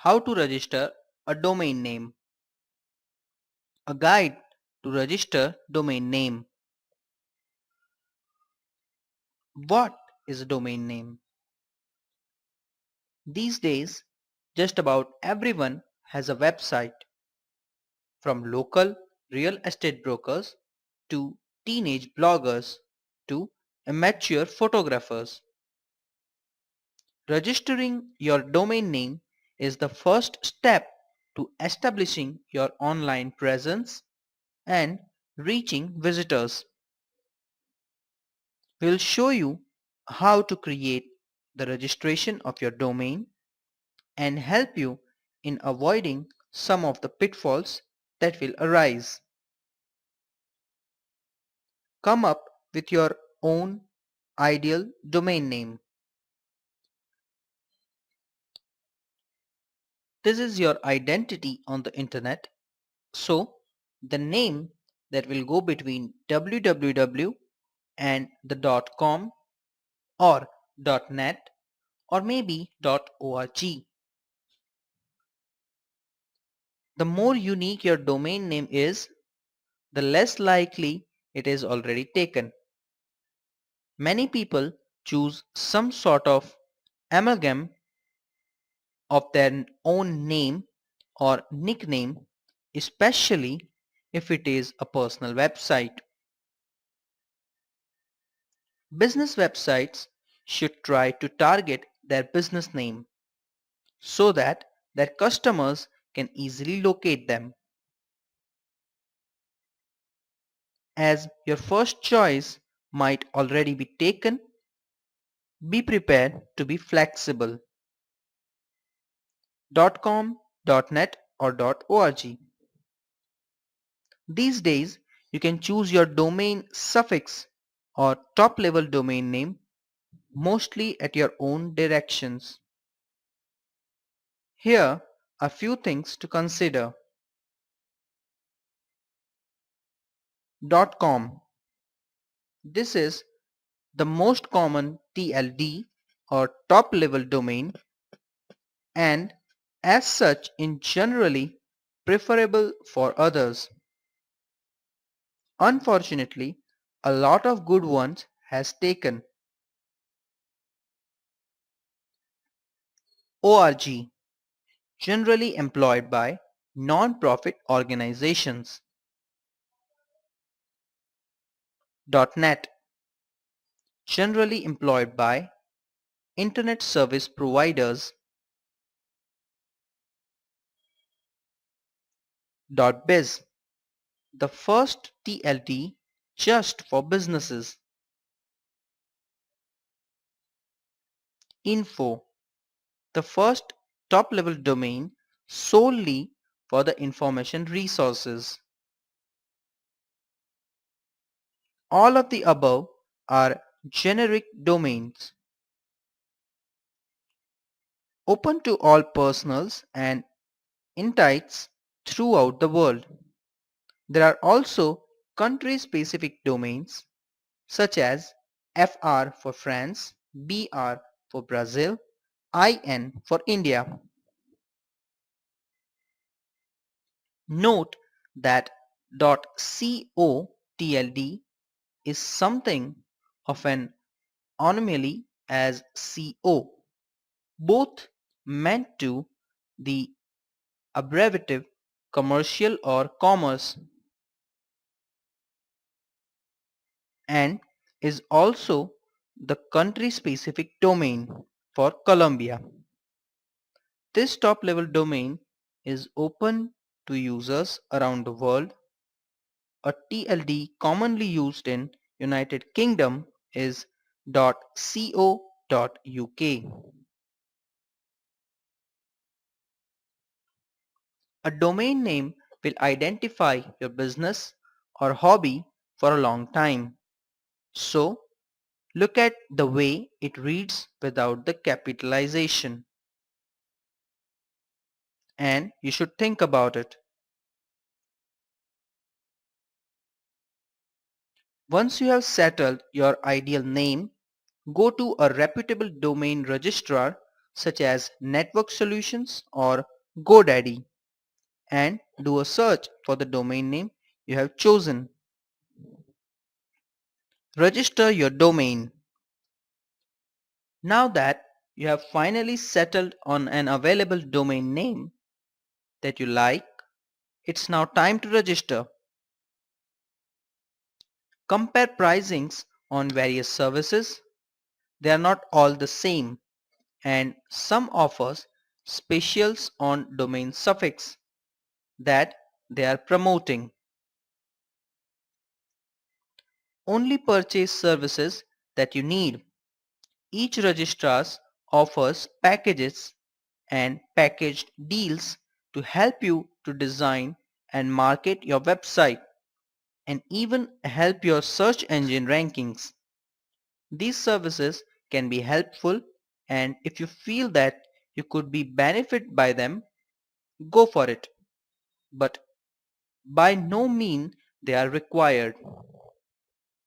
How to register a domain name. A guide to register domain name. What is a domain name? These days, just about everyone has a website, from local real estate brokers to teenage bloggers to amateur photographers. Registering your domain name is the first step to establishing your online presence and reaching visitors. We'll show you how to create the registration of your domain and help you in avoiding some of the pitfalls that will arise. Come up with your own ideal domain name. This is your identity on the internet, so the name that will go between www and the .com or .net or maybe .org. The more unique your domain name is, the less likely it is already taken. Many people choose some sort of amalgam of their own name or nickname, especially if it is a personal website. Business websites should try to target their business name so that their customers can easily locate them. As your first choice might already be taken, be prepared to be flexible. .com, .net or .org. These days, you can choose your domain suffix or top-level domain name mostly at your own directions. Here are few things to consider. .com. This is the most common TLD or top-level domain and as such in generally preferable for others. Unfortunately, a lot of good ones has taken. ORG, generally employed by non-profit organizations. .net, generally employed by internet service providers. .biz, the first TLD just for businesses. Info, the first top-level domain solely for the information resources. All of the above are generic domains, open to all personals and entities throughout the world. There are also country-specific domains such as FR for France, BR for Brazil, IN for India. Note that .co.tld is something of an anomaly as CO, both meant to the abbreviative commercial or commerce and is also the country-specific domain for Colombia. This top-level domain is open to users around the world. A TLD commonly used in United Kingdom is .co.uk. A domain name will identify your business or hobby for a long time. So, look at the way it reads without the capitalization. And you should think about it. Once you have settled your ideal name, go to a reputable domain registrar such as Network Solutions or GoDaddy and do a search for the domain name you have chosen. Register your domain. Now that you have finally settled on an available domain name that you like, it's now time to register. Compare pricings on various services. They are not all the same, and some offers specials on domain suffix that they are promoting. Only purchase services that you need. Each registrar offers packages and packaged deals to help you to design and market your website and even help your search engine rankings. These services can be helpful, and if you feel that you could be benefited by them, go for it. But by no means they are required.